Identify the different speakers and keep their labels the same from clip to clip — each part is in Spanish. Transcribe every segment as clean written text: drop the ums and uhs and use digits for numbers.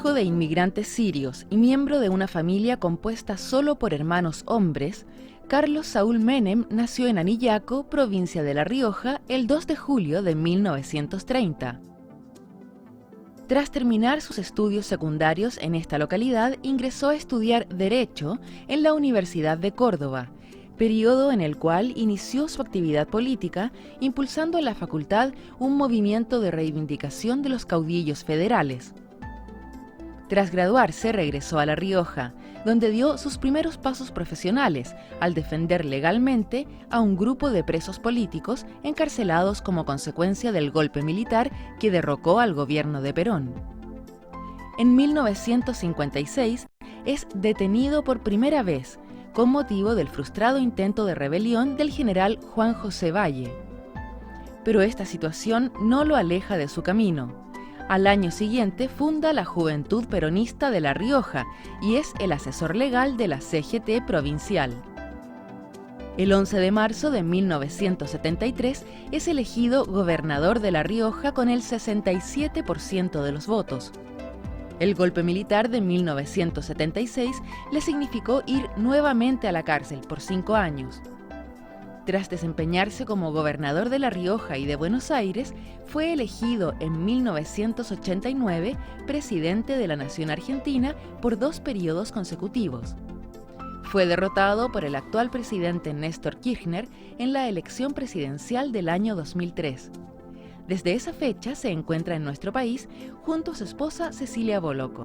Speaker 1: Hijo de inmigrantes sirios y miembro de una familia compuesta solo por hermanos hombres, Carlos Saúl Menem nació en Anillaco, provincia de La Rioja, el 2 de julio de 1930. Tras terminar sus estudios secundarios en esta localidad, ingresó a estudiar Derecho en la Universidad de Córdoba, periodo en el cual inició su actividad política, impulsando en la facultad un movimiento de reivindicación de los caudillos federales. Tras graduarse, regresó a La Rioja, donde dio sus primeros pasos profesionales al defender legalmente a un grupo de presos políticos encarcelados como consecuencia del golpe militar que derrocó al gobierno de Perón. En 1956 es detenido por primera vez con motivo del frustrado intento de rebelión del general Juan José Valle. Pero esta situación no lo aleja de su camino. Al año siguiente funda la Juventud Peronista de La Rioja y es el asesor legal de la CGT provincial. El 11 de marzo de 1973 es elegido gobernador de La Rioja con el 67% de los votos. El golpe militar de 1976 le significó ir nuevamente a la cárcel por 5 años. Tras desempeñarse como gobernador de La Rioja y de Buenos Aires, fue elegido en 1989 presidente de la Nación Argentina por 2 periodos consecutivos. Fue derrotado por el actual presidente Néstor Kirchner en la elección presidencial del año 2003. Desde esa fecha se encuentra en nuestro país junto a su esposa Cecilia Boloco.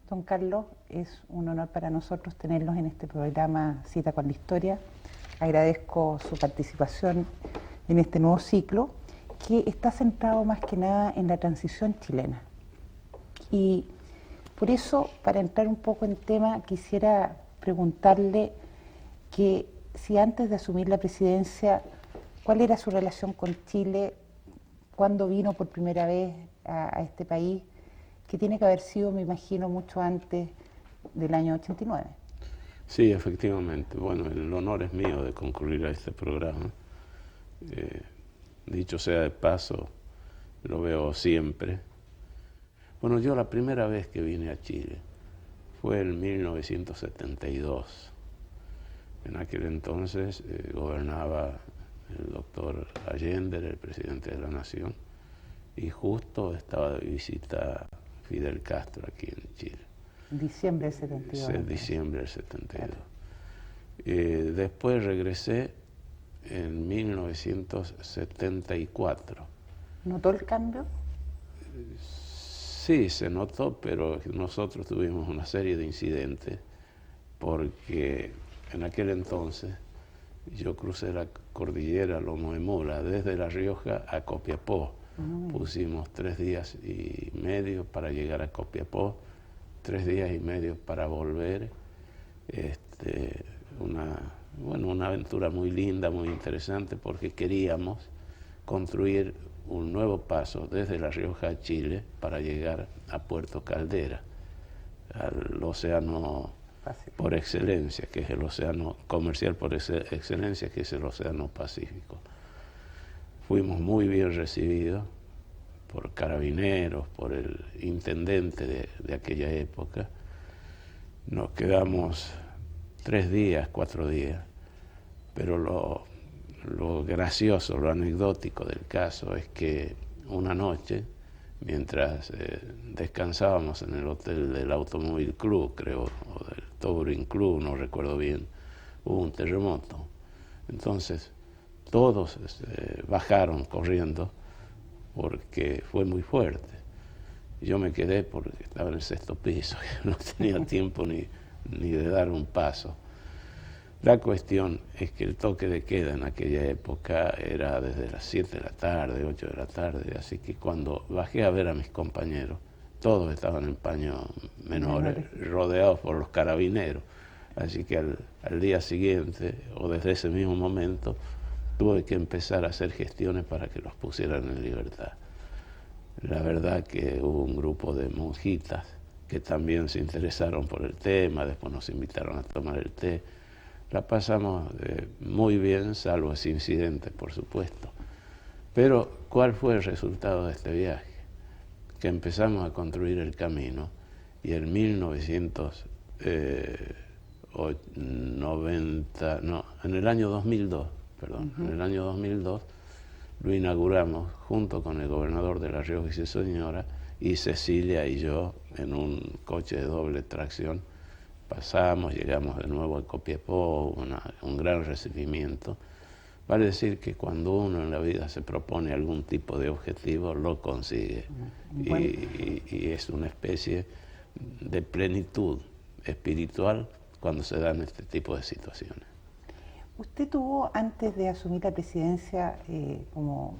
Speaker 2: Don Carlos, es un honor para nosotros tenerlos en este programa Cita con la Historia. Agradezco su participación en este nuevo ciclo que está centrado más que nada en la transición chilena. Y por eso, para entrar un poco en tema, quisiera preguntarle que si antes de asumir la presidencia, ¿cuál era su relación con Chile? ¿Cuándo vino por primera vez a este país? Que tiene que haber sido, me imagino, mucho antes del año 89.
Speaker 3: Sí, efectivamente. Bueno, el honor es mío de concurrir a este programa. Dicho sea de paso, lo veo siempre. Bueno, yo la primera vez que vine a Chile fue en 1972. En aquel entonces gobernaba el doctor Allende, el presidente de la Nación, y justo estaba de visita Fidel Castro aquí en Chile.
Speaker 2: Diciembre del 72.
Speaker 3: Sí, diciembre del 72. Después regresé en 1974.
Speaker 2: ¿Notó el cambio?
Speaker 3: Sí, se notó, pero nosotros tuvimos una serie de incidentes porque en aquel entonces yo crucé la cordillera Lomo de Mula desde La Rioja a Copiapó. Pusimos 3 días y medio para llegar a Copiapó, 3 días y medio para volver. Una aventura muy linda, muy interesante, porque queríamos construir un nuevo paso desde La Rioja a Chile para llegar a Puerto Caldera, al océano Pacífico por excelencia, que es el océano comercial por excelencia, que es el océano Pacífico. Fuimos muy bien recibidos por carabineros, por el intendente de aquella época. Nos quedamos 3 días, 4 días, pero lo gracioso, lo anecdótico del caso es que una noche, mientras descansábamos en el hotel del Automóvil Club, creo, o del Touring Club, no recuerdo bien, hubo un terremoto. Entonces, todos bajaron corriendo porque fue muy fuerte. Yo me quedé porque estaba en el 6º piso, no tenía tiempo ni de dar un paso. La cuestión es que el toque de queda en aquella época era desde las 7 de la tarde, 8 de la tarde, así que cuando bajé a ver a mis compañeros, todos estaban en paños menores, rodeados por los carabineros. Así que al día siguiente, o desde ese mismo momento, tuve que empezar a hacer gestiones para que los pusieran en libertad. La verdad que hubo un grupo de monjitas que también se interesaron por el tema, después nos invitaron a tomar el té. La pasamos muy bien, salvo ese incidente, por supuesto. Pero, ¿cuál fue el resultado de este viaje? Que empezamos a construir el camino y en 1990, no, en el año 2002, perdón, en el año 2002 lo inauguramos junto con el gobernador de La Rioja y su señora, y Cecilia y yo en un coche de doble tracción. Pasamos, llegamos de nuevo a Copiapó, un gran recibimiento. Vale decir que cuando uno en la vida se propone algún tipo de objetivo, lo consigue. Bueno. Y es una especie de plenitud espiritual cuando se dan este tipo de situaciones.
Speaker 2: Usted tuvo, antes de asumir la presidencia, como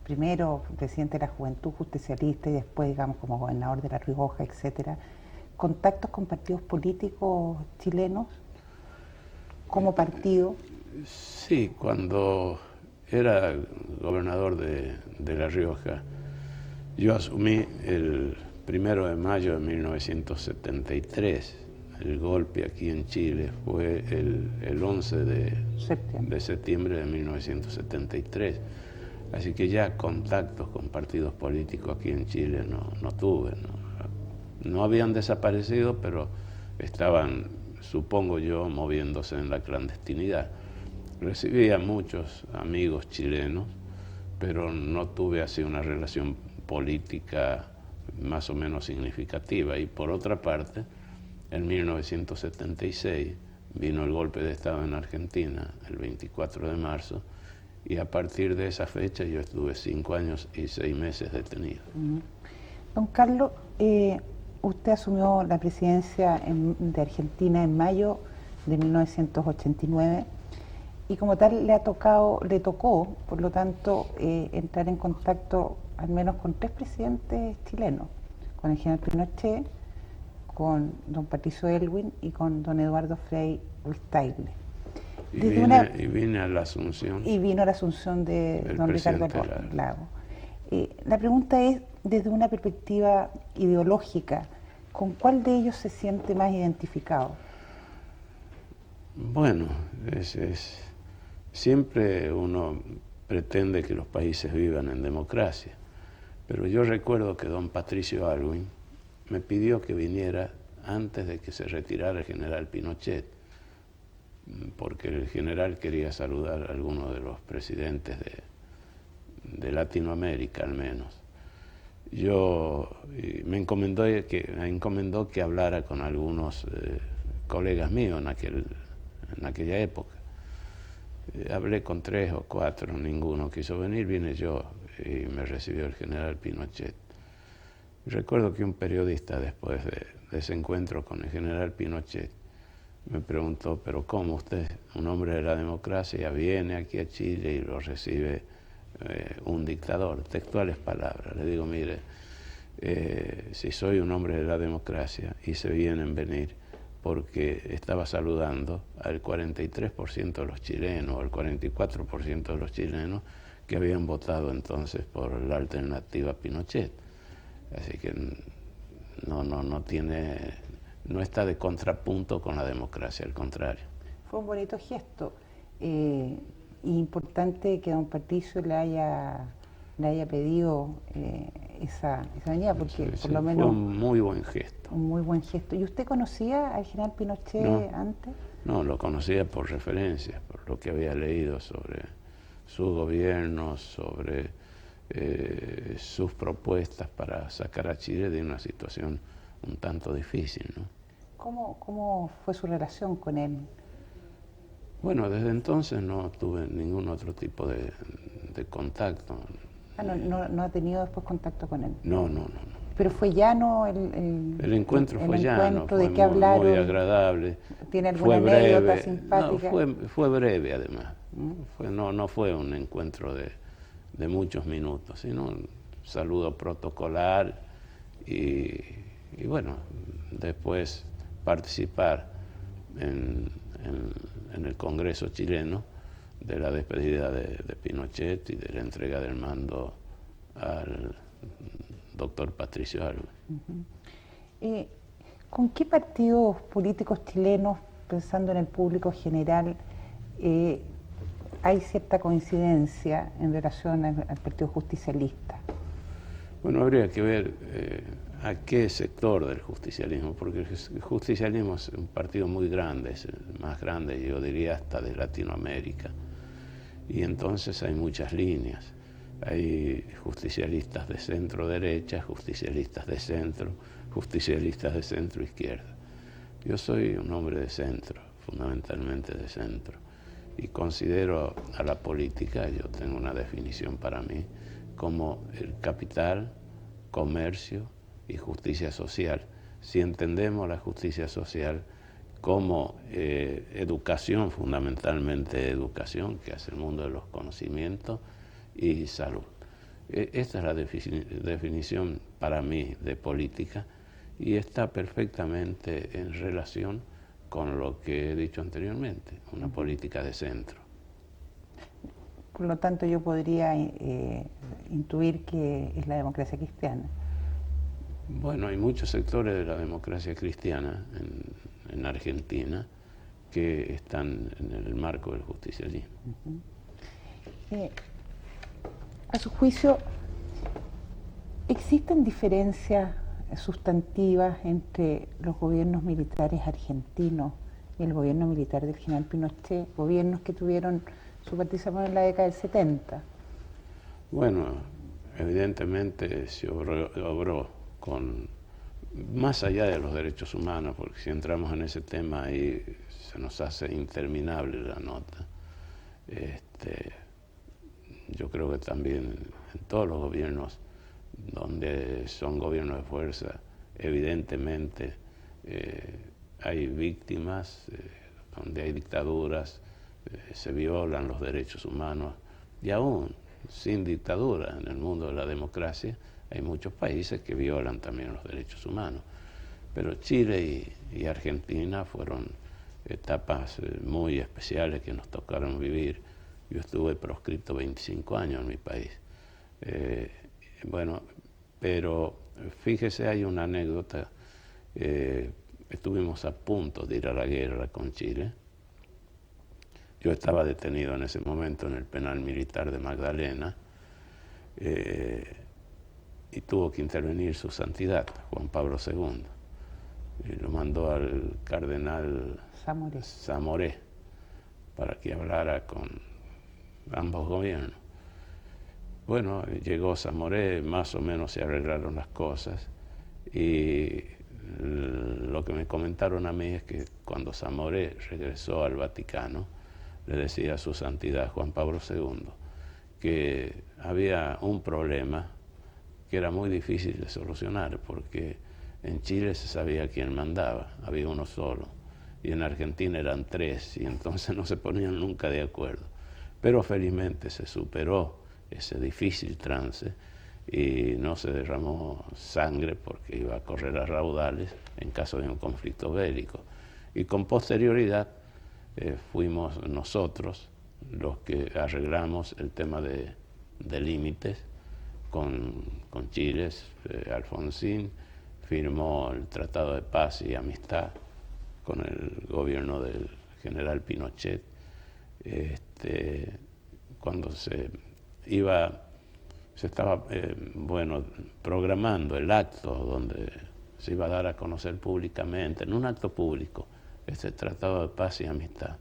Speaker 2: primero presidente de la Juventud Justicialista y después, digamos, como gobernador de La Rioja, etcétera, contactos con partidos políticos chilenos como partido.
Speaker 3: Sí, cuando era gobernador de La Rioja, yo asumí el 1 de mayo de 1973. El golpe aquí en Chile fue el 11 de septiembre de 1973. Así que ya contactos con partidos políticos aquí en Chile no tuve. No habían desaparecido, pero estaban, supongo yo, moviéndose en la clandestinidad. Recibí a muchos amigos chilenos, pero no tuve así una relación política más o menos significativa. Y por otra parte, en 1976 vino el golpe de Estado en Argentina, el 24 de marzo, y a partir de esa fecha yo estuve 5 años y 6 meses detenido.
Speaker 2: Don Carlos, usted asumió la presidencia de Argentina en mayo de 1989 y como tal le tocó, por lo tanto, entrar en contacto al menos con 3 presidentes chilenos, con el general Pinochet, con don Patricio Aylwin y con don Eduardo Frei Ruiz-Tagle.
Speaker 3: Y vine a la Asunción.
Speaker 2: Y vino a la Asunción de don Ricardo Lagos. La pregunta es, desde una perspectiva ideológica, ¿con cuál de ellos se siente más identificado?
Speaker 3: Bueno, siempre uno pretende que los países vivan en democracia, pero yo recuerdo que don Patricio Aylwin me pidió que viniera antes de que se retirara el general Pinochet, porque el general quería saludar a algunos de los presidentes de Latinoamérica al menos. Me encomendó que hablara con algunos colegas míos en aquella época. Hablé con 3 o 4, ninguno quiso venir, vine yo y me recibió el general Pinochet. Recuerdo que un periodista, después de ese encuentro con el general Pinochet, me preguntó, pero ¿cómo usted, un hombre de la democracia, viene aquí a Chile y lo recibe un dictador? Textuales palabras. Le digo, mire, si soy un hombre de la democracia, hice bien en venir porque estaba saludando al 43% de los chilenos, o al 44% de los chilenos que habían votado entonces por la alternativa Pinochet. Así que no está de contrapunto con la democracia, al contrario.
Speaker 2: Fue un bonito gesto. Importante que don Patricio le haya pedido esa venida, porque por lo menos...
Speaker 3: Fue un muy buen gesto.
Speaker 2: Un muy buen gesto. ¿Y usted conocía al general Pinochet antes?
Speaker 3: No, lo conocía por referencias, por lo que había leído sobre su gobierno, sobre sus propuestas para sacar a Chile de una situación un tanto difícil, ¿no?
Speaker 2: ¿Cómo fue su relación con él?
Speaker 3: Bueno, desde entonces no tuve ningún otro tipo de contacto.
Speaker 2: ¿No ha tenido después contacto con él?
Speaker 3: No.
Speaker 2: ¿Pero fue llano
Speaker 3: el encuentro? Fue llano,
Speaker 2: fue
Speaker 3: muy agradable.
Speaker 2: ¿Tiene alguna anécdota simpática?
Speaker 3: No, fue breve además. No fue un encuentro de muchos minutos, sino un saludo protocolar y bueno, después participar en el Congreso chileno de la despedida de Pinochet y de la entrega del mando al doctor Patricio Aylwin.
Speaker 2: ¿Con qué partidos políticos chilenos pensando en el público general, hay cierta coincidencia en relación al Partido Justicialista?
Speaker 3: Bueno, habría que ver a qué sector del justicialismo, porque el justicialismo es un partido muy grande, es el más grande, yo diría, hasta de Latinoamérica. Y entonces hay muchas líneas. Hay justicialistas de centro-derecha, justicialistas de centro-izquierda. Yo soy un hombre de centro, fundamentalmente de centro, y considero a la política, yo tengo una definición para mí, como el capital, comercio y justicia social. Si entendemos la justicia social como educación, fundamentalmente educación, que hace el mundo de los conocimientos, y salud. Esta es la definición para mí de política y está perfectamente en relación con lo que he dicho anteriormente, una política de centro.
Speaker 2: Por lo tanto, yo podría intuir que es la democracia cristiana.
Speaker 3: Bueno, hay muchos sectores de la democracia cristiana en Argentina que están en el marco del justicialismo.
Speaker 2: A su juicio, ¿existen diferencias sustantivas entre los gobiernos militares argentinos y el gobierno militar del general Pinochet, gobiernos que tuvieron su participación en la década del 70?
Speaker 3: Bueno, evidentemente se obró con, más allá de los derechos humanos, porque si entramos en ese tema ahí se nos hace interminable la nota. Yo creo que también en todos los gobiernos donde son gobiernos de fuerza, evidentemente hay víctimas, donde hay dictaduras, se violan los derechos humanos, y aún sin dictadura en el mundo de la democracia hay muchos países que violan también los derechos humanos. Pero Chile y Argentina fueron etapas muy especiales que nos tocaron vivir. Yo estuve proscripto 25 años en mi país. Bueno, pero fíjese, hay una anécdota. Estuvimos a punto de ir a la guerra con Chile. Yo estaba detenido en ese momento en el penal militar de Magdalena y tuvo que intervenir su santidad, Juan Pablo II. Y lo mandó al cardenal Zamoré para que hablara con ambos gobiernos. Bueno, llegó Zamoré, más o menos se arreglaron las cosas y lo que me comentaron a mí es que cuando Zamoré regresó al Vaticano, le decía a su santidad Juan Pablo II que había un problema que era muy difícil de solucionar, porque en Chile se sabía quién mandaba, había uno solo, y en Argentina eran tres, y entonces no se ponían nunca de acuerdo. Pero felizmente se superó ese difícil trance y no se derramó sangre porque iba a correr a raudales en caso de un conflicto bélico. Y con posterioridad fuimos nosotros los que arreglamos el tema de límites con Chile. Alfonsín firmó el Tratado de Paz y Amistad con el gobierno del general Pinochet. Cuando se estaba programando el acto donde se iba a dar a conocer públicamente, en un acto público, este Tratado de Paz y Amistad,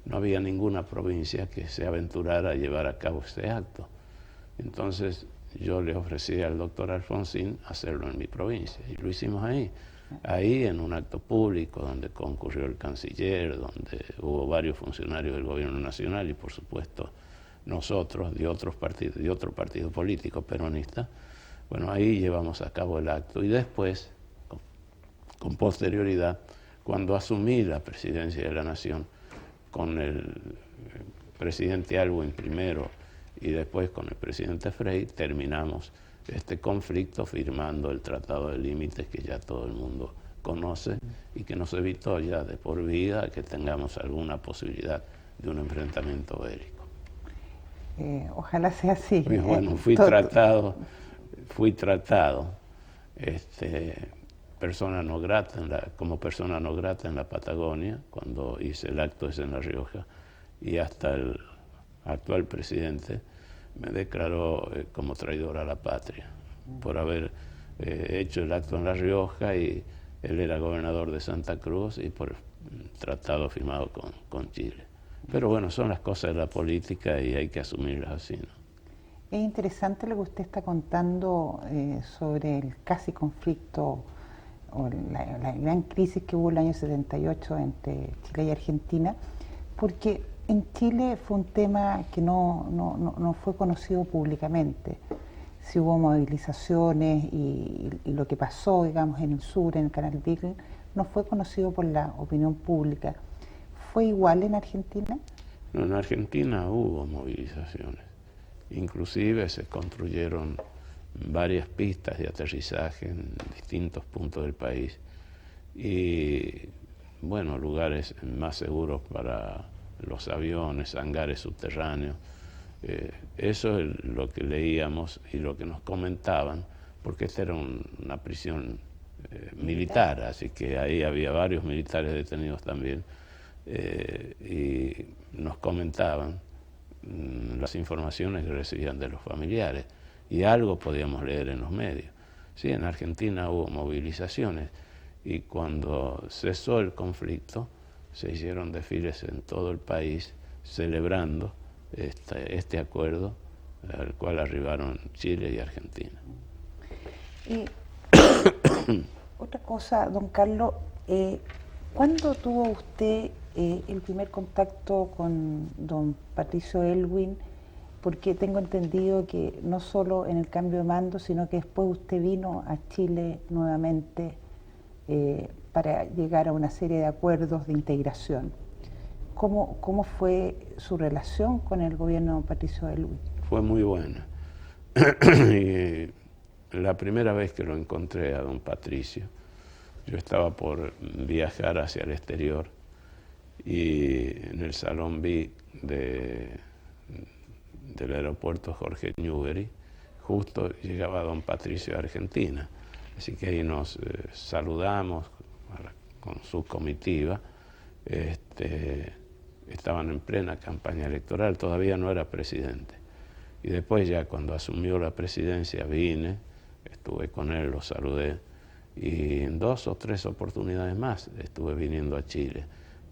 Speaker 3: no había ninguna provincia que se aventurara a llevar a cabo este acto. Entonces yo le ofrecí al doctor Alfonsín hacerlo en mi provincia, y lo hicimos ahí en un acto público donde concurrió el canciller, donde hubo varios funcionarios del gobierno nacional y por supuesto nosotros de otro partido político peronista. Bueno, ahí llevamos a cabo el acto y después, con posterioridad, cuando asumí la presidencia de la Nación, con el presidente Aylwin primero y después con el presidente Frei, terminamos este conflicto firmando el Tratado de Límites que ya todo el mundo conoce y que nos evitó ya de por vida que tengamos alguna posibilidad de un enfrentamiento bélico.
Speaker 2: Ojalá sea así.
Speaker 3: Bueno, fui tratado persona no grata como persona no grata en la Patagonia, cuando hice el acto ese en La Rioja, y hasta el actual presidente me declaró como traidor a la patria por haber hecho el acto en La Rioja, y él era gobernador de Santa Cruz, y por tratado firmado con Chile. Pero bueno, son las cosas de la política y hay que asumirlas así, ¿no?
Speaker 2: Es interesante lo que usted está contando sobre el casi conflicto o la gran crisis que hubo en el año 78 entre Chile y Argentina, porque en Chile fue un tema que no fue conocido públicamente. Si hubo movilizaciones y lo que pasó, digamos, en el sur, en el Canal Beagle, no fue conocido por la opinión pública. ¿Fue igual en Argentina?
Speaker 3: No, en Argentina hubo movilizaciones. Inclusive se construyeron varias pistas de aterrizaje en distintos puntos del país y, bueno, lugares más seguros para los aviones, hangares subterráneos. Eso es lo que leíamos y lo que nos comentaban, porque esta era una prisión militar, así que ahí había varios militares detenidos también, y nos comentaban las informaciones que recibían de los familiares, y algo podíamos leer en los medios. Sí, en Argentina hubo movilizaciones, y cuando cesó el conflicto se hicieron desfiles en todo el país celebrando este acuerdo al cual arribaron Chile y Argentina.
Speaker 2: Y otra cosa, don Carlos, ¿cuándo tuvo usted el primer contacto con don Patricio Aylwin? Porque tengo entendido que no solo en el cambio de mando, sino que después usted vino a Chile nuevamente para llegar a una serie de acuerdos de integración. ¿Cómo fue su relación con el gobierno de Patricio Aylwin?
Speaker 3: Fue muy buena. Y la primera vez que lo encontré a don Patricio, yo estaba por viajar hacia el exterior, y en el salón B del aeropuerto Jorge Newbery justo llegaba don Patricio de Argentina, así que ahí nos saludamos con su comitiva. Estaban en plena campaña electoral, todavía no era presidente, y después ya cuando asumió la presidencia vine, estuve con él, lo saludé, y en 2 o 3 oportunidades más estuve viniendo a Chile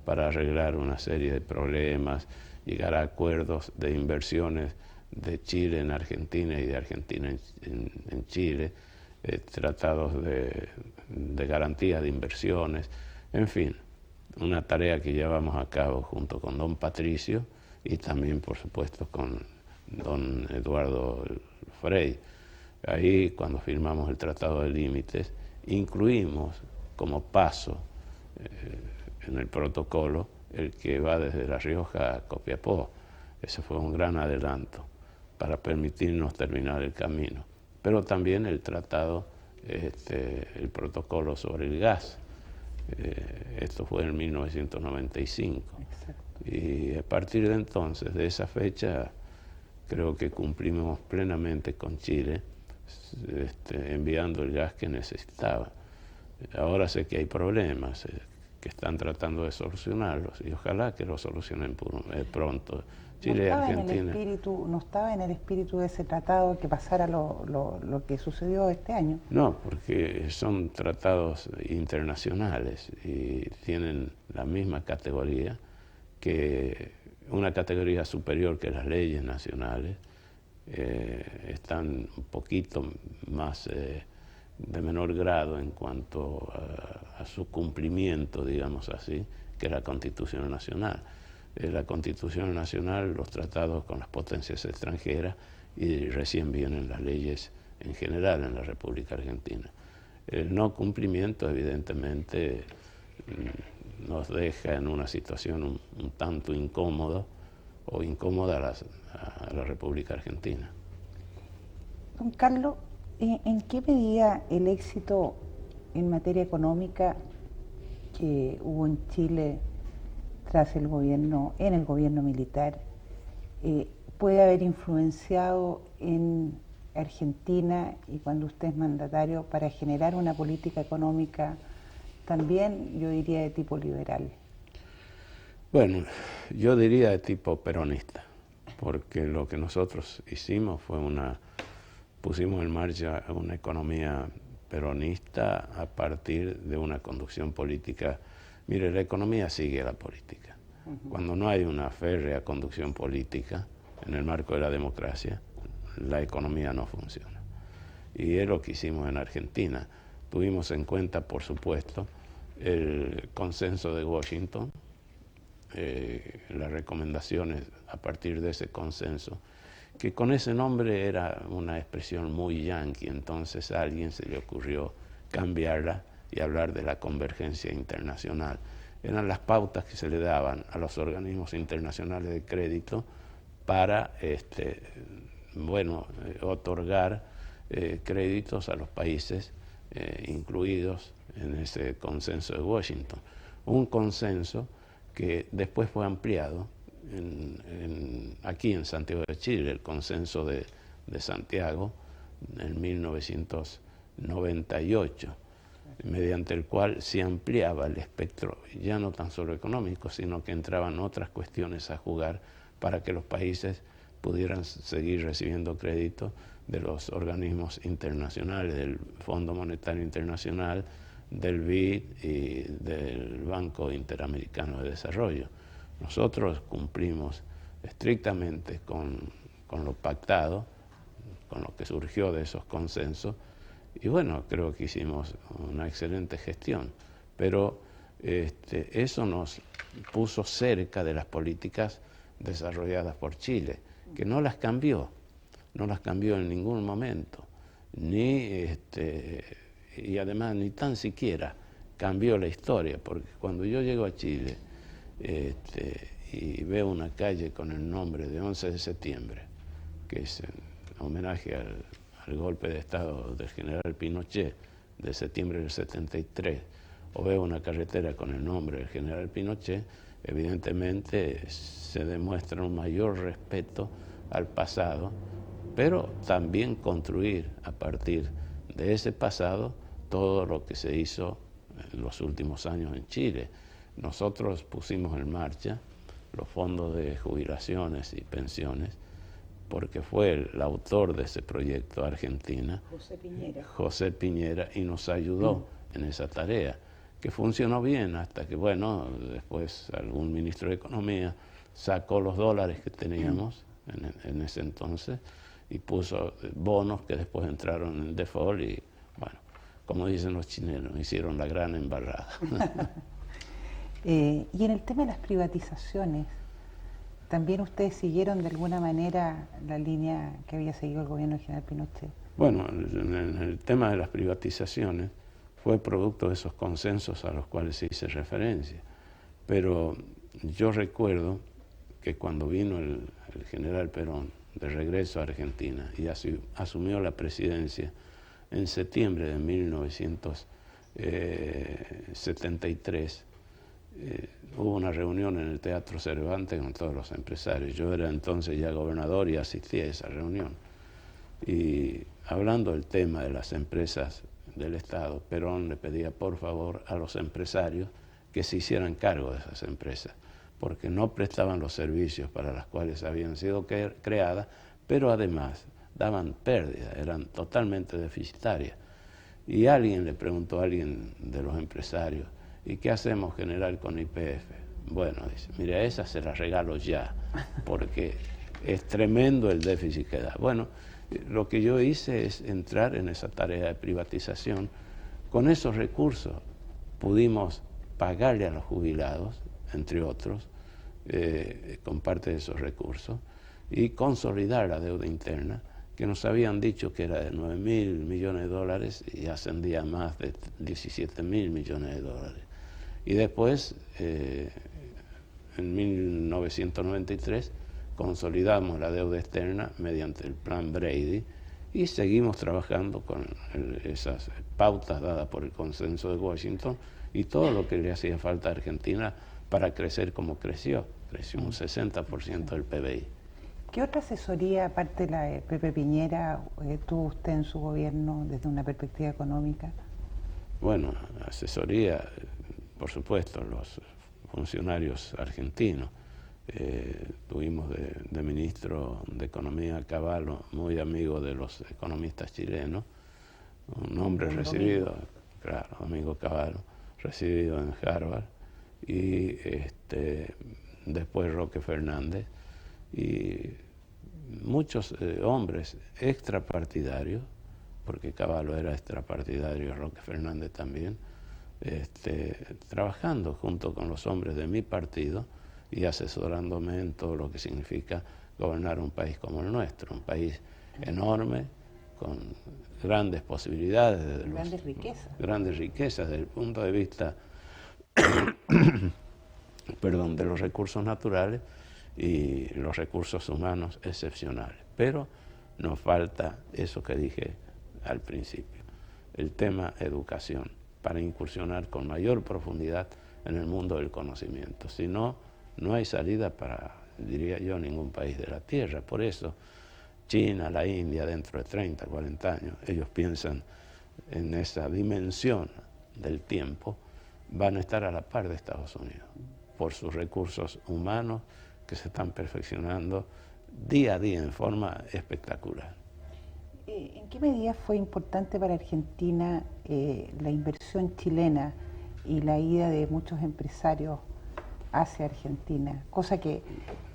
Speaker 3: para arreglar una serie de problemas, llegar a acuerdos de inversiones de Chile en Argentina y de Argentina en Chile, tratados de garantía de inversiones, en fin, una tarea que llevamos a cabo junto con don Patricio y también, por supuesto, con don Eduardo Frei. Ahí, cuando firmamos el Tratado de Límites, incluimos como paso en el protocolo el que va desde La Rioja a Copiapó. Ese fue un gran adelanto para permitirnos terminar el camino. Pero también el tratado, el protocolo sobre el gas. Esto fue en 1995.
Speaker 2: Exacto.
Speaker 3: Y a partir de entonces, de esa fecha, creo que cumplimos plenamente con Chile, enviando el gas que necesitaba. Ahora sé que hay problemas que están tratando de solucionarlos, y ojalá que lo solucionen pronto. Chile y Argentina.
Speaker 2: No estaba en el espíritu de ese tratado que pasara lo que sucedió este año.
Speaker 3: No, porque son tratados internacionales y tienen la misma categoría, que una categoría superior que las leyes nacionales. Están un poquito más de menor grado en cuanto a su cumplimiento, digamos así, que la Constitución Nacional. La Constitución Nacional, los tratados con las potencias extranjeras, y recién vienen las leyes en general en la República Argentina. El no cumplimiento, evidentemente, nos deja en una situación un tanto incómoda a la República Argentina.
Speaker 2: Don Carlos, ¿en qué medida el éxito en materia económica que hubo en Chile tras el gobierno militar puede haber influenciado en Argentina y cuando usted es mandatario para generar una política económica también, yo diría, de tipo liberal?
Speaker 3: Bueno, yo diría de tipo peronista, porque lo que nosotros hicimos fue pusimos en marcha una economía peronista a partir de una conducción política. Mire, la economía sigue a la política. Cuando no hay una férrea conducción política en el marco de la democracia, la economía no funciona. Y es lo que hicimos en Argentina. Tuvimos en cuenta, por supuesto, el consenso de Washington, las recomendaciones a partir de ese consenso, que con ese nombre era una expresión muy yanqui, entonces a alguien se le ocurrió cambiarla y hablar de la convergencia internacional. Eran las pautas que se le daban a los organismos internacionales de crédito para otorgar créditos a los países incluidos en ese consenso de Washington. Un consenso que después fue ampliado aquí en Santiago de Chile, el consenso de Santiago en 1998, mediante el cual se ampliaba el espectro, ya no tan solo económico, sino que entraban otras cuestiones a jugar para que los países pudieran seguir recibiendo crédito de los organismos internacionales, del Fondo Monetario Internacional, del BID y del Banco Interamericano de Desarrollo. Nosotros cumplimos estrictamente con lo pactado, con lo que surgió de esos consensos, y bueno, creo que hicimos una excelente gestión, pero eso nos puso cerca de las políticas desarrolladas por Chile, que no las cambió en ningún momento, y además ni tan siquiera cambió la historia, porque cuando yo llego a Chile y veo una calle con el nombre de 11 de septiembre, que es en homenaje al golpe de Estado del general Pinochet de septiembre del 73, o veo una carretera con el nombre del general Pinochet, evidentemente se demuestra un mayor respeto al pasado, pero también construir a partir de ese pasado todo lo que se hizo en los últimos años en Chile. Nosotros pusimos en marcha los fondos de jubilaciones y pensiones, porque fue el autor de ese proyecto Argentina, José Piñera, y nos ayudó en esa tarea, que funcionó bien hasta que, bueno, después algún ministro de Economía sacó los dólares que teníamos en ese entonces y puso bonos que después entraron en default y, bueno, como dicen los chilenos, hicieron la gran embarrada.
Speaker 2: Y en el tema de las privatizaciones, ¿también ustedes siguieron de alguna manera la línea que había seguido el gobierno del general Pinochet?
Speaker 3: Bueno, en el tema de las privatizaciones fue producto de esos consensos a los cuales se hizo referencia. Pero yo recuerdo que cuando vino el general Perón de regreso a Argentina y asumió la presidencia en septiembre de 1973, hubo una reunión en el Teatro Cervantes con todos los empresarios. Yo era entonces ya gobernador y asistí a esa reunión. Y hablando del tema de las empresas del Estado, Perón le pedía por favor a los empresarios que se hicieran cargo de esas empresas, porque no prestaban los servicios para los cuales habían sido creadas, pero además daban pérdidas, eran totalmente deficitarias. Y alguien le preguntó a alguien de los empresarios, ¿y qué hacemos, general, con YPF? Bueno, dice, mira, esa se la regalo ya, porque es tremendo el déficit que da. Bueno, lo que yo hice es entrar en esa tarea de privatización. Con esos recursos pudimos pagarle a los jubilados, entre otros, con parte de esos recursos, y consolidar la deuda interna, que nos habían dicho que era de 9.000 millones de dólares y ascendía a más de 17.000 millones de dólares. Y después, en 1993, consolidamos la deuda externa mediante el Plan Brady y seguimos trabajando con esas pautas dadas por el consenso de Washington y todo lo que le hacía falta a Argentina para crecer como creció. Creció un 60% del PBI.
Speaker 2: ¿Qué otra asesoría, aparte de la de Pepe Piñera, tuvo usted en su gobierno desde una perspectiva económica?
Speaker 3: Bueno, asesoría, por supuesto, los funcionarios argentinos. Tuvimos de ministro de Economía a Cavallo, muy amigo de los economistas chilenos, un hombre recibido, claro, amigo Cavallo, recibido en Harvard, y después Roque Fernández, y muchos hombres extrapartidarios, porque Cavallo era extrapartidario, Roque Fernández también, trabajando junto con los hombres de mi partido y asesorándome en todo lo que significa gobernar un país como el nuestro, un país enorme, con grandes posibilidades, grandes riquezas desde el punto de vista perdón, de los recursos naturales y los recursos humanos excepcionales. Pero nos falta eso que dije al principio, el tema educación, para incursionar con mayor profundidad en el mundo del conocimiento. Si no, no hay salida para, diría yo, ningún país de la Tierra. Por eso China, la India, dentro de 30, 40 años, ellos piensan en esa dimensión del tiempo, van a estar a la par de Estados Unidos, por sus recursos humanos que se están perfeccionando día a día en forma espectacular.
Speaker 2: ¿En qué medida fue importante para Argentina la inversión chilena y la ida de muchos empresarios hacia Argentina? Cosa que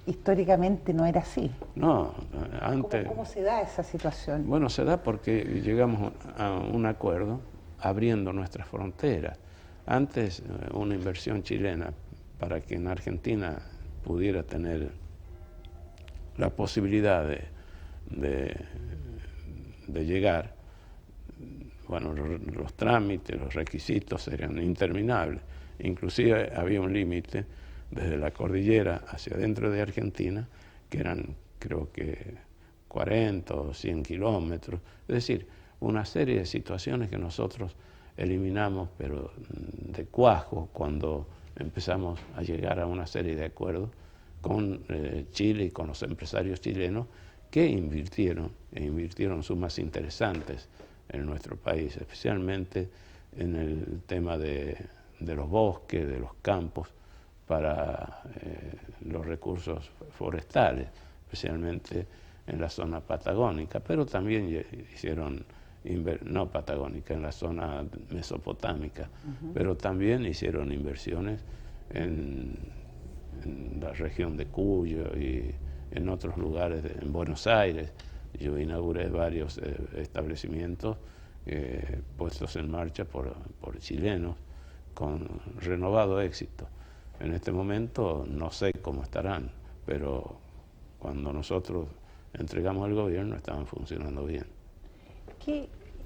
Speaker 2: históricamente no era así.
Speaker 3: No, antes...
Speaker 2: ¿Cómo se da esa situación?
Speaker 3: Bueno, se da porque llegamos a un acuerdo abriendo nuestras fronteras. Antes, una inversión chilena para que en Argentina pudiera tener la posibilidad de llegar, bueno, los trámites, los requisitos eran interminables. Inclusive había un límite desde la cordillera hacia adentro de Argentina, que eran, creo que, 40 o 100 kilómetros. Es decir, una serie de situaciones que nosotros eliminamos, pero de cuajo, cuando empezamos a llegar a una serie de acuerdos con Chile y con los empresarios chilenos que invirtieron sumas interesantes en nuestro país, especialmente en el tema de los bosques, de los campos, para los recursos forestales, especialmente en la zona patagónica, pero también hicieron, no patagónica, en la zona mesopotámica, pero también hicieron inversiones en la región de Cuyo y en otros lugares, en Buenos Aires. Yo inauguré varios establecimientos puestos en marcha por chilenos con renovado éxito. En este momento no sé cómo estarán, pero cuando nosotros entregamos el gobierno estaban funcionando bien.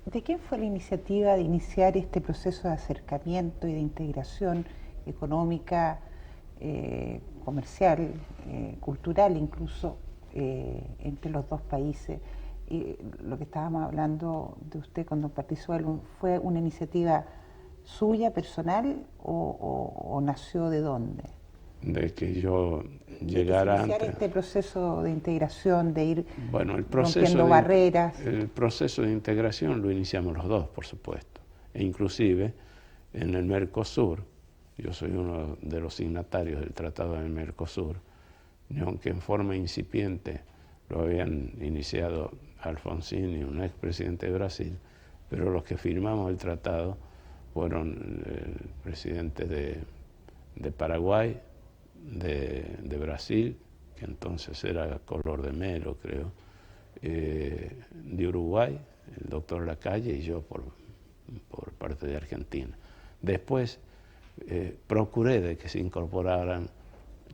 Speaker 2: ¿De quién fue la iniciativa de iniciar este proceso de acercamiento y de integración económica, comercial, cultural incluso, entre los dos países? Lo que estábamos hablando de usted con don Patricio, ¿fue una iniciativa suya, personal, o nació de dónde?
Speaker 3: De que yo llegara
Speaker 2: iniciar
Speaker 3: antes.
Speaker 2: Este proceso de integración, de ir
Speaker 3: rompiendo
Speaker 2: barreras.
Speaker 3: El proceso de integración lo iniciamos los dos, por supuesto. E inclusive en el Mercosur, yo soy uno de los signatarios del Tratado del Mercosur, y aunque en forma incipiente lo habían iniciado Alfonsín y un expresidente de Brasil, pero los que firmamos el tratado fueron el presidente de Paraguay, de Brasil, que entonces era Color de Melo, creo, de Uruguay, el doctor Lacalle, y yo por parte de Argentina. Después procuré de que se incorporaran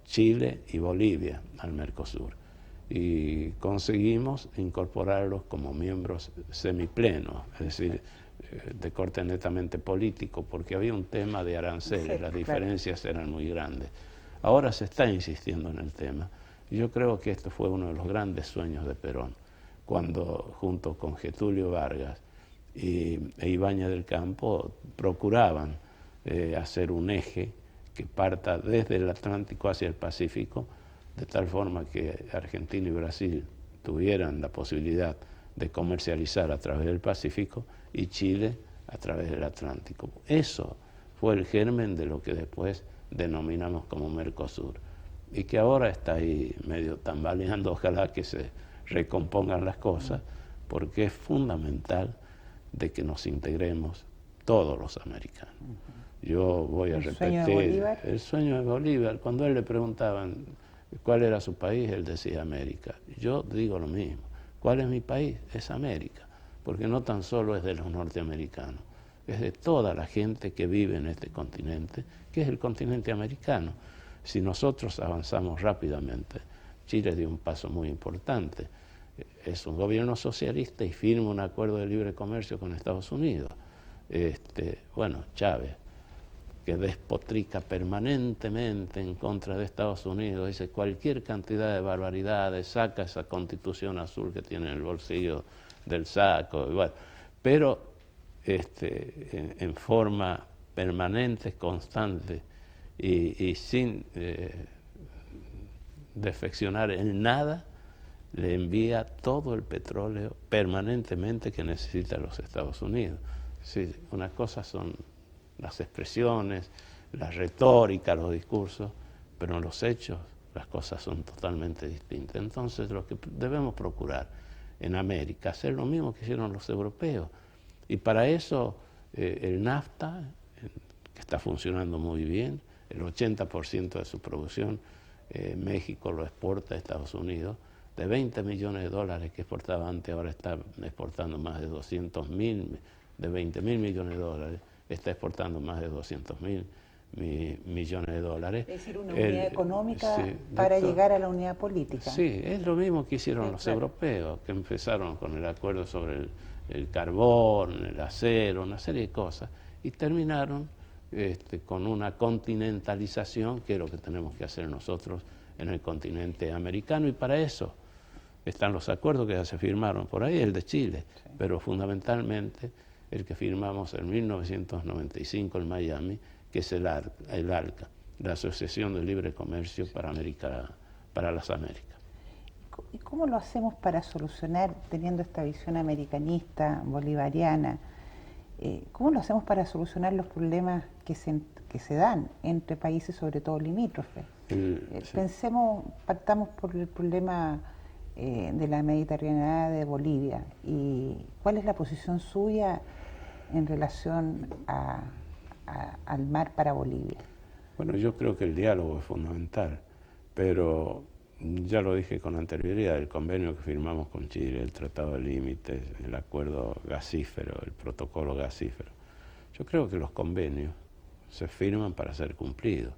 Speaker 3: Chile y Bolivia al Mercosur, y conseguimos incorporarlos como miembros semiplenos, es decir, de corte netamente político, porque había un tema de aranceles, las diferencias eran muy grandes. Ahora se está insistiendo en el tema, y yo creo que esto fue uno de los grandes sueños de Perón, cuando junto con Getúlio Vargas e Ibáñez del Campo procuraban hacer un eje que parta desde el Atlántico hacia el Pacífico, de tal forma que Argentina y Brasil tuvieran la posibilidad de comercializar a través del Pacífico y Chile a través del Atlántico. Eso fue el germen de lo que después denominamos como Mercosur y que ahora está ahí medio tambaleando. Ojalá que se recompongan las cosas, porque es fundamental de que nos integremos todos los americanos. Yo voy a repetir el sueño de Bolívar. Cuando a él le preguntaban cuál era su país, él decía América. Yo digo lo mismo. ¿Cuál es mi país? Es América, porque no tan solo es de los norteamericanos, es de toda la gente que vive en este continente, que es el continente americano. Si nosotros avanzamos rápidamente, Chile dio un paso muy importante. Es un gobierno socialista y firma un acuerdo de libre comercio con Estados Unidos. Bueno, Chávez, que despotrica permanentemente en contra de Estados Unidos, dice cualquier cantidad de barbaridades, saca esa Constitución azul que tiene en el bolsillo del saco, igual. Pero en forma permanente, constante y sin defeccionar en nada, le envía todo el petróleo permanentemente que necesita los Estados Unidos. Sí, una cosa son las expresiones, la retórica, los discursos, pero en los hechos las cosas son totalmente distintas. Entonces lo que debemos procurar en América, hacer lo mismo que hicieron los europeos. Y para eso el NAFTA, que está funcionando muy bien, el 80% de su producción, México lo exporta a Estados Unidos, de 20 millones de dólares que exportaba antes, ahora está exportando más de 200.000, de 20.000 millones de dólares, está exportando más de 200.000 millones de dólares.
Speaker 2: Es decir, una unidad económica para llegar a la unidad política.
Speaker 3: Sí, es lo mismo que hicieron los europeos, que empezaron con el acuerdo sobre el carbón, el acero, una serie de cosas, y terminaron con una continentalización, que es lo que tenemos que hacer nosotros en el continente americano, y para eso están los acuerdos que ya se firmaron por ahí, el de Chile, pero fundamentalmente el que firmamos en 1995 en Miami, que es el ALCA, la Asociación de Libre Comercio para las Américas.
Speaker 2: ¿Y cómo lo hacemos para solucionar, teniendo esta visión americanista, bolivariana, cómo lo hacemos para solucionar los problemas que se dan entre países, sobre todo limítrofes? Partamos por el problema de la Mediterránea de Bolivia. ¿Y cuál es la posición suya en relación al mar para Bolivia?
Speaker 3: Bueno, yo creo que el diálogo es fundamental, pero ya lo dije con anterioridad, el convenio que firmamos con Chile, el Tratado de Límites, el acuerdo gasífero, el protocolo gasífero, yo creo que los convenios se firman para ser cumplidos.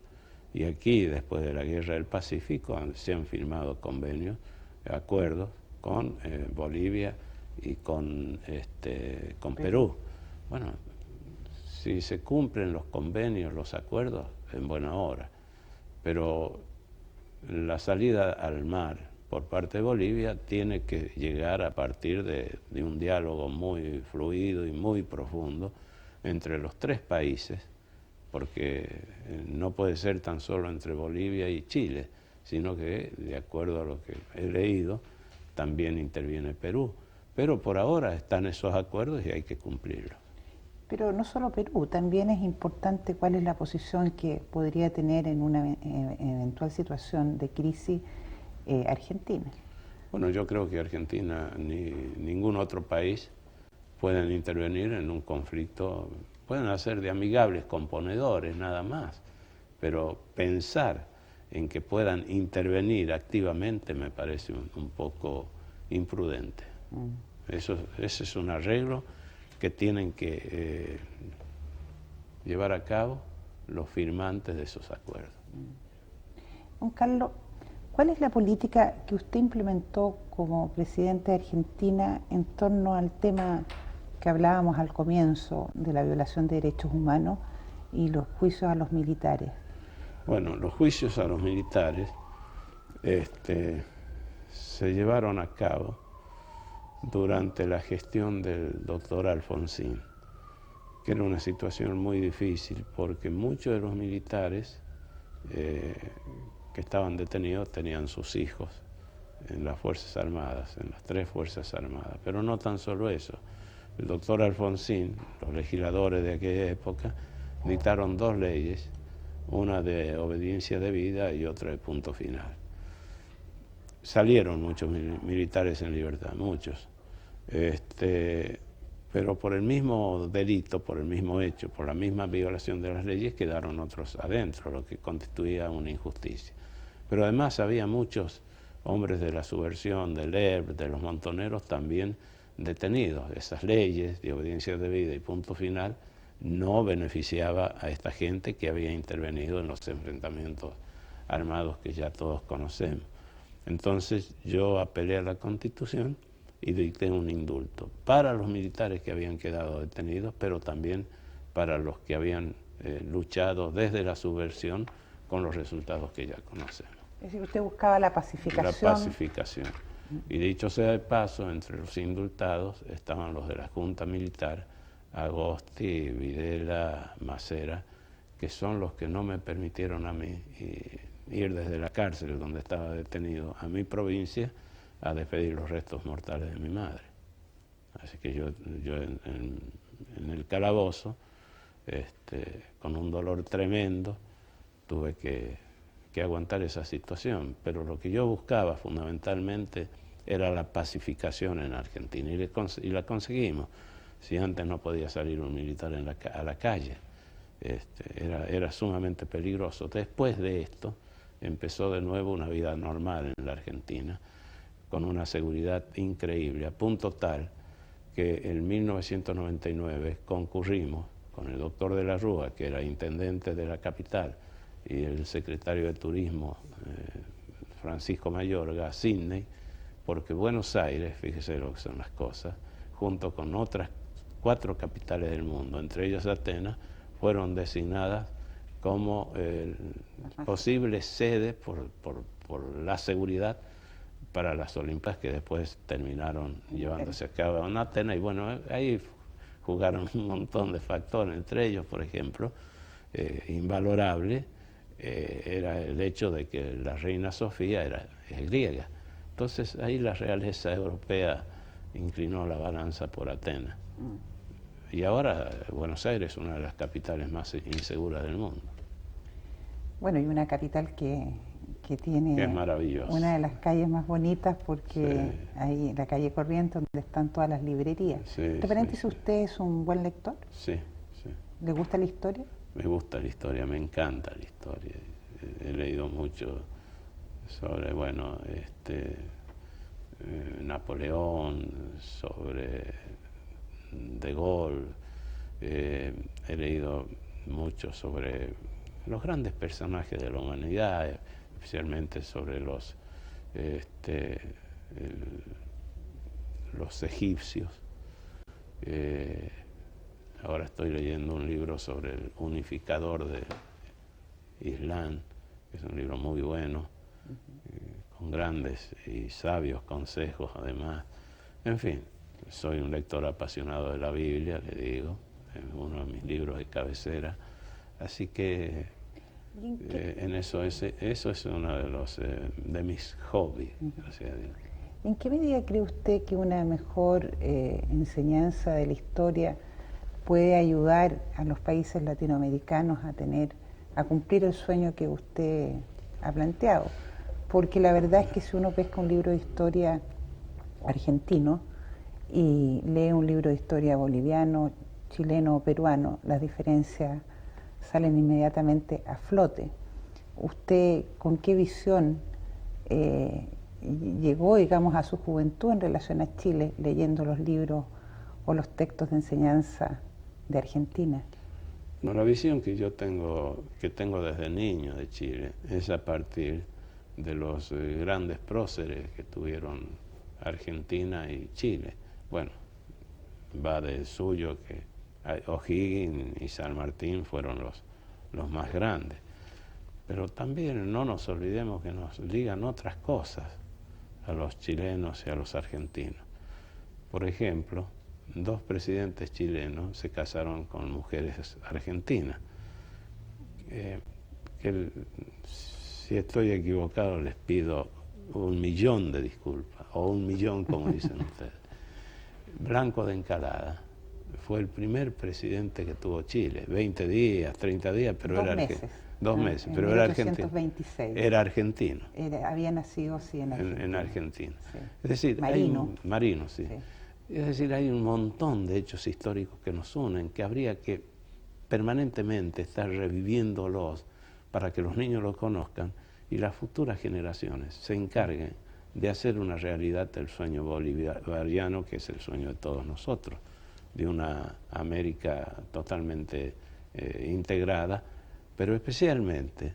Speaker 3: Y aquí, después de la Guerra del Pacífico, se han firmado convenios, acuerdos con Bolivia y con Perú. Bueno, si se cumplen los convenios, los acuerdos, en buena hora. Pero la salida al mar por parte de Bolivia tiene que llegar a partir de un diálogo muy fluido y muy profundo entre los tres países, porque no puede ser tan solo entre Bolivia y Chile, sino que, de acuerdo a lo que he leído, también interviene Perú. Pero por ahora están esos acuerdos y hay que cumplirlos.
Speaker 2: Pero no solo Perú, también es importante cuál es la posición que podría tener en una eventual situación de crisis Argentina.
Speaker 3: Bueno, yo creo que Argentina ni ningún otro país pueden intervenir en un conflicto, pueden hacer de amigables componedores nada más, pero pensar en que puedan intervenir activamente me parece un poco imprudente. Ese es un arreglo que tienen que llevar a cabo los firmantes de esos acuerdos.
Speaker 2: Don Carlos, ¿cuál es la política que usted implementó como presidente de Argentina en torno al tema que hablábamos al comienzo de la violación de derechos humanos y los juicios a los militares?
Speaker 3: Bueno, los juicios a los militares se llevaron a cabo durante la gestión del doctor Alfonsín, que era una situación muy difícil porque muchos de los militares que estaban detenidos tenían sus hijos en las Fuerzas Armadas, en las 3 Fuerzas Armadas. Pero no tan solo eso. El doctor Alfonsín, los legisladores de aquella época, dictaron 2 leyes, una de obediencia debida y otra de punto final. Salieron muchos militares en libertad, muchos. Pero por el mismo delito, por el mismo hecho, por la misma violación de las leyes, quedaron otros adentro, lo que constituía una injusticia. Pero además había muchos hombres de la subversión, del ERP, de los montoneros, también detenidos. Esas leyes de obediencia debida y punto final no beneficiaba a esta gente que había intervenido en los enfrentamientos armados que ya todos conocemos. Entonces yo apelé a la Constitución y dicté un indulto para los militares que habían quedado detenidos, pero también para los que habían luchado desde la subversión con los resultados que ya conocemos.
Speaker 2: Es decir, usted buscaba la pacificación.
Speaker 3: La pacificación. Y dicho sea de paso, entre los indultados estaban los de la Junta Militar, Agosti, Videla, Macera, que son los que no me permitieron a mí ir desde la cárcel donde estaba detenido a mi provincia a despedir los restos mortales de mi madre. Así que yo en el calabozo, con un dolor tremendo, tuve que aguantar esa situación. Pero lo que yo buscaba fundamentalmente era la pacificación en Argentina, y la conseguimos. Si antes no podía salir un militar a la calle, era sumamente peligroso. Después de esto empezó de nuevo una vida normal en la Argentina, con una seguridad increíble, a punto tal que en 1999 concurrimos con el doctor de la Rúa, que era intendente de la capital, y el secretario de Turismo, Francisco Mayorga, a Sydney, porque Buenos Aires, fíjese lo que son las cosas, junto con otras 4 capitales del mundo, entre ellas Atenas, fueron designadas como posible sede por la seguridad para las Olimpiadas, que después terminaron llevándose a cabo en Atenas. Y bueno, ahí jugaron un montón de factores, entre ellos, por ejemplo, invalorable, era el hecho de que la reina Sofía es griega. Entonces ahí la realeza europea inclinó la balanza por Atenas. Y ahora Buenos Aires es una de las capitales más inseguras del mundo.
Speaker 2: Bueno, y una capital que tiene
Speaker 3: que es maravillosa,
Speaker 2: una de las calles más bonitas, porque
Speaker 3: sí,
Speaker 2: ahí la calle Corrientes, donde están todas las librerías.
Speaker 3: Sí,
Speaker 2: ¿Te parece si
Speaker 3: sí.
Speaker 2: usted es un buen lector?
Speaker 3: Sí, sí.
Speaker 2: ¿Le gusta la historia?
Speaker 3: Me gusta la historia, me encanta la historia. He leído mucho sobre, bueno, Napoleón, sobre De Gaulle. He leído mucho sobre los grandes personajes de la humanidad, especialmente sobre los egipcios. Ahora estoy leyendo un libro sobre el unificador de Islam, que es un libro muy bueno, con grandes y sabios consejos además. En fin, soy un lector apasionado de la Biblia, le digo, es uno de mis libros de cabecera, así que eso es uno de mis hobbies, gracias a Dios.
Speaker 2: ¿En qué medida cree usted que una mejor enseñanza de la historia puede ayudar a los países latinoamericanos a cumplir el sueño que usted ha planteado? Porque la verdad es que si uno pesca un libro de historia argentino y lee un libro de historia boliviano, chileno o peruano, las diferencias salen inmediatamente a flote. ¿Usted con qué visión llegó, digamos, a su juventud en relación a Chile, leyendo los libros o los textos de enseñanza de Argentina?
Speaker 3: Bueno, la visión que yo tengo desde niño de Chile es a partir de los grandes próceres que tuvieron Argentina y Chile. Bueno, va del suyo que O'Higgins y San Martín fueron los más grandes. Pero también no nos olvidemos que nos ligan otras cosas a los chilenos y a los argentinos. Por ejemplo, 2 presidentes chilenos se casaron con mujeres argentinas. Que Si estoy equivocado, les pido 1.000.000 de disculpas, o 1.000.000, como dicen ustedes. Blanco de Encalada fue el primer presidente que tuvo Chile, 20 días, 30 días, pero era argentino. 2 meses, pero era argentino.
Speaker 2: 1826.
Speaker 3: Era argentino.
Speaker 2: Había nacido, sí, en Argentina.
Speaker 3: En Argentina.
Speaker 2: Sí.
Speaker 3: Es decir,
Speaker 2: Marino.
Speaker 3: Marino, sí.
Speaker 2: Sí.
Speaker 3: Es decir, hay un montón de hechos históricos que nos unen, que habría que permanentemente estar reviviéndolos para que los niños los conozcan y las futuras generaciones se encarguen de hacer una realidad el sueño bolivariano, que es el sueño de todos nosotros, de una América totalmente integrada, pero especialmente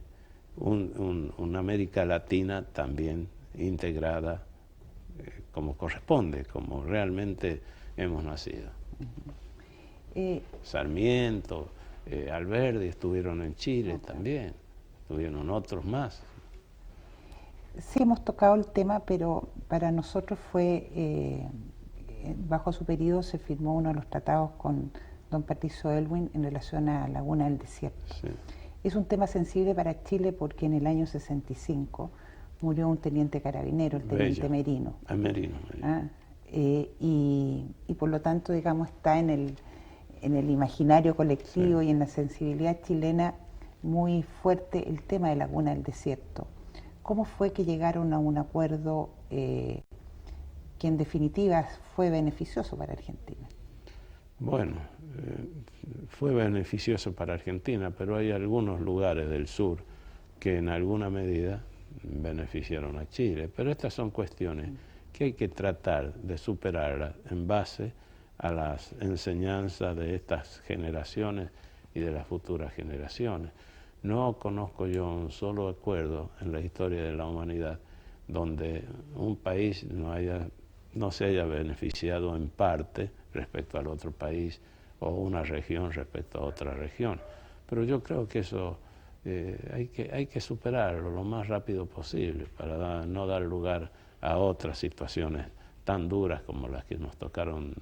Speaker 3: una América Latina también integrada como corresponde, como realmente hemos nacido. Sarmiento, Alberdi estuvieron en Chile también, estuvieron otros más.
Speaker 2: Sí, hemos tocado el tema, pero para nosotros fue, bajo su periodo se firmó uno de los tratados con don Patricio Aylwin en relación a Laguna del Desierto.
Speaker 3: Sí.
Speaker 2: Es un tema sensible para Chile porque en el año 65 murió un teniente carabinero, el teniente Merino.
Speaker 3: Merino.
Speaker 2: Y por lo tanto, digamos, está en el imaginario colectivo, sí, y en la sensibilidad chilena muy fuerte el tema de Laguna del Desierto. ¿Cómo fue que llegaron a un acuerdo que en definitiva fue beneficioso para Argentina?
Speaker 3: Bueno, fue beneficioso para Argentina, pero hay algunos lugares del sur que en alguna medida beneficiaron a Chile. Pero estas son cuestiones que hay que tratar de superarlas en base a las enseñanzas de estas generaciones y de las futuras generaciones. No conozco yo un solo acuerdo en la historia de la humanidad donde un país no se haya beneficiado en parte respecto al otro país o una región respecto a otra región. Pero yo creo que eso hay que superarlo lo más rápido posible para no dar lugar a otras situaciones tan duras como las que nos tocaron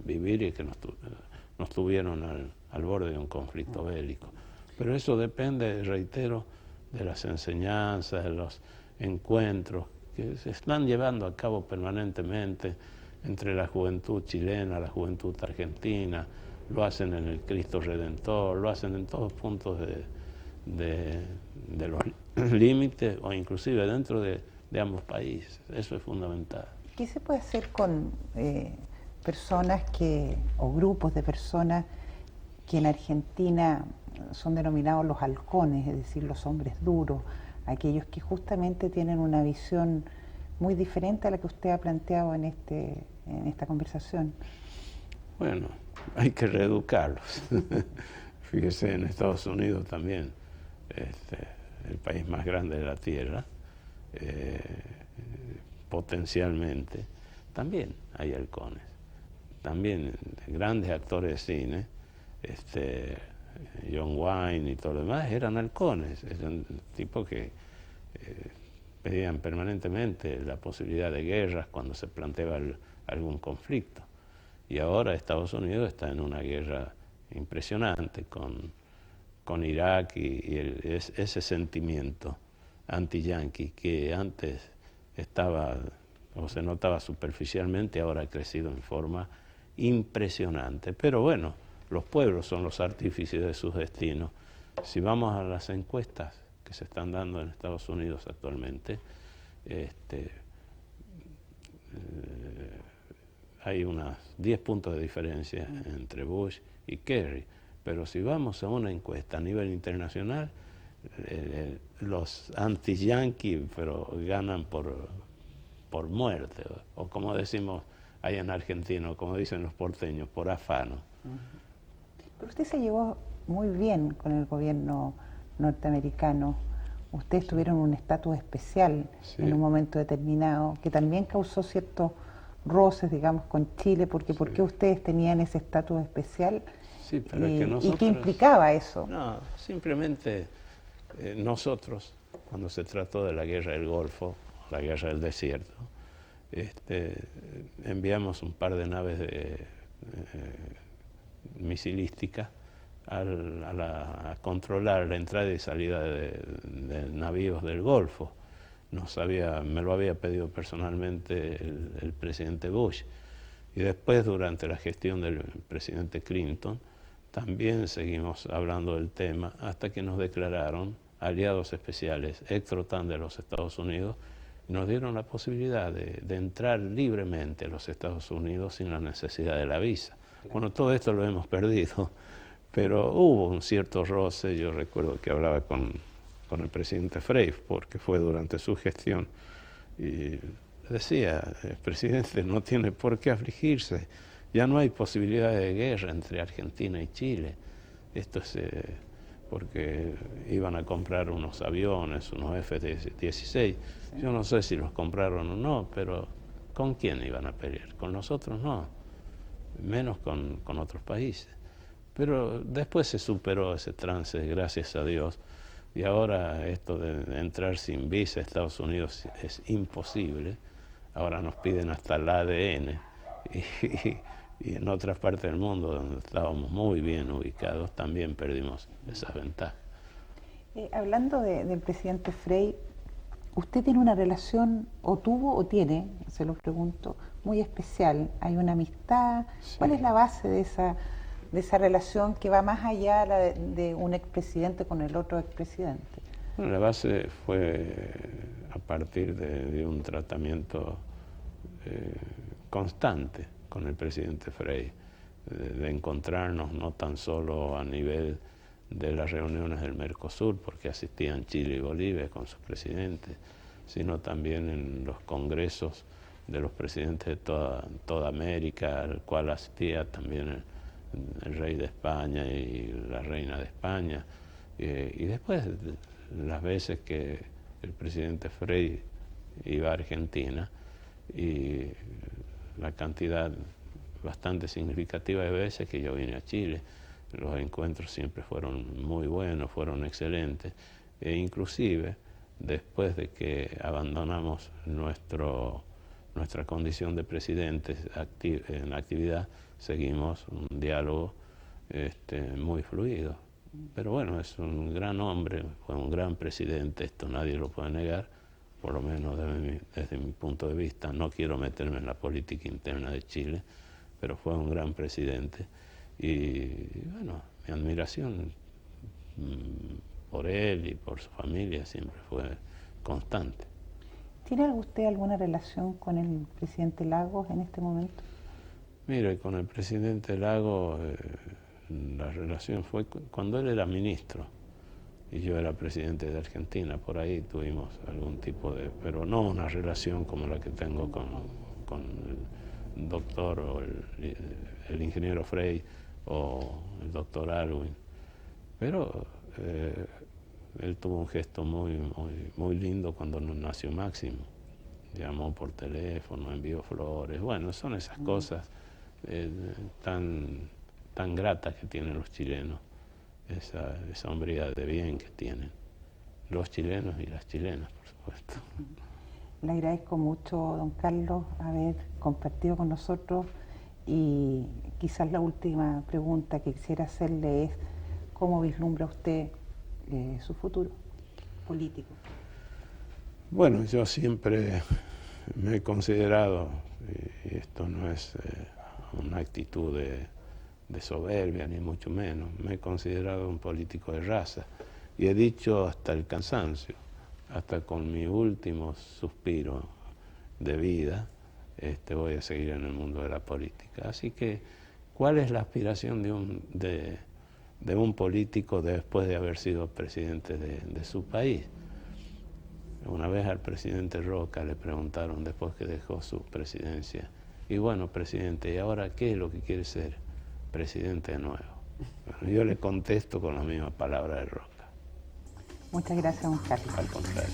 Speaker 3: vivir y que nos tuvieron al borde de un conflicto bélico. Pero eso depende, reitero, de las enseñanzas, de los encuentros que se están llevando a cabo permanentemente entre la juventud chilena, la juventud argentina, lo hacen en el Cristo Redentor, lo hacen en todos puntos de los límites o inclusive dentro de ambos países. Eso es fundamental.
Speaker 2: ¿Qué se puede hacer con personas o grupos de personas que en Argentina son denominados los halcones, es decir, los hombres duros, aquellos que justamente tienen una visión muy diferente a la que usted ha planteado en esta conversación?
Speaker 3: Bueno, hay que reeducarlos. Fíjese, en Estados Unidos también, el país más grande de la Tierra, potencialmente, también hay halcones. También grandes actores de cine, John Wayne y todo lo demás, eran halcones, eran tipos que pedían permanentemente la posibilidad de guerras cuando se planteaba algún conflicto. Y ahora Estados Unidos está en una guerra impresionante con Irak y ese sentimiento anti-yanqui que antes estaba o se notaba superficialmente, ahora ha crecido en forma impresionante. Pero bueno, los pueblos son los artífices de sus destinos. Si vamos a las encuestas que se están dando en Estados Unidos actualmente, hay unos 10 puntos de diferencia entre Bush y Kerry. Pero si vamos a una encuesta a nivel internacional, los anti-yanquis pero ganan por muerte, o como decimos allá en Argentina, como dicen los porteños, por afano.
Speaker 2: Pero usted se llevó muy bien con el gobierno norteamericano. Ustedes tuvieron un estatus especial, sí, en un momento determinado, que también causó ciertos roces, digamos, con Chile, porque sí, ¿por qué ustedes tenían ese estatus especial?
Speaker 3: Sí, pero es que nosotros,
Speaker 2: ¿y qué implicaba eso?
Speaker 3: No, simplemente nosotros, cuando se trató de la guerra del Golfo, la guerra del desierto, enviamos un par de naves misilísticas a controlar la entrada y salida de navíos del Golfo. Me lo había pedido personalmente el presidente Bush. Y después, durante la gestión del presidente Clinton, también seguimos hablando del tema hasta que nos declararon aliados especiales, ex-OTAN de los Estados Unidos, y nos dieron la posibilidad de entrar libremente a los Estados Unidos sin la necesidad de la visa. Bueno, todo esto lo hemos perdido, pero hubo un cierto roce. Yo recuerdo que hablaba con el presidente Frey, porque fue durante su gestión, y decía, el presidente no tiene por qué afligirse, ya no hay posibilidad de guerra entre Argentina y Chile. Esto es porque iban a comprar unos aviones, unos F-16. Yo no sé si los compraron o no, pero ¿con quién iban a pelear? Con nosotros no, menos con otros países. Pero después se superó ese trance, gracias a Dios, y ahora esto de entrar sin visa a Estados Unidos es imposible. Ahora nos piden hasta el ADN, y en otras partes del mundo donde estábamos muy bien ubicados también perdimos esas ventajas.
Speaker 2: Hablando del presidente Frey, usted tiene una relación, o tuvo o tiene, se lo pregunto, muy especial. Hay una amistad. Sí. ¿Cuál es la base de esa relación que va más allá de un expresidente con el otro expresidente?
Speaker 3: Bueno, la base fue a partir de un tratamiento constante con el presidente Frey, de encontrarnos no tan solo a nivel de las reuniones del Mercosur, porque asistían Chile y Bolivia con sus presidentes, sino también en los congresos de los presidentes de toda América, al cual asistía también el rey de España y la reina de España, y después las veces que el presidente Frey iba a Argentina, y la cantidad bastante significativa de veces que yo vine a Chile. Los encuentros siempre fueron muy buenos, fueron excelentes, e inclusive después de que abandonamos nuestra condición de presidentes en actividad, seguimos un diálogo muy fluido. Pero bueno, es un gran hombre, fue un gran presidente, esto nadie lo puede negar, por lo menos desde mi punto de vista. No quiero meterme en la política interna de Chile, pero fue un gran presidente, y bueno, mi admiración por él y por su familia siempre fue constante.
Speaker 2: ¿Tiene usted alguna relación con el presidente Lagos en este momento?
Speaker 3: Mire, con el presidente Lagos la relación fue cuando él era ministro y yo era presidente de Argentina. Por ahí tuvimos algún tipo pero no una relación como la que tengo con el doctor o el ingeniero Frey o el doctor Alwin. Pero él tuvo un gesto muy lindo cuando nació Máximo. Llamó por teléfono, envió flores. Bueno, son esas cosas tan gratas que tienen los chilenos, esa hombría de bien que tienen los chilenos y las chilenas, por supuesto.
Speaker 2: Le agradezco mucho, don Carlos, haber compartido con nosotros, y quizás la última pregunta que quisiera hacerle es: ¿cómo vislumbra usted su futuro político?
Speaker 3: Bueno, yo siempre me he considerado, y esto no es una actitud de soberbia ni mucho menos, me he considerado un político de raza, y he dicho hasta el cansancio, hasta con mi último suspiro de vida, voy a seguir en el mundo de la política. Así que, ¿cuál es la aspiración de un político después de haber sido presidente de su país? Una vez al presidente Roca le preguntaron, después que dejó su presidencia, y bueno, presidente, ¿y ahora qué es lo que quiere ser? Presidente de nuevo. Bueno, yo le contesto con la misma palabra de Roca.
Speaker 2: Muchas gracias, don Carlos.
Speaker 3: Al contrario.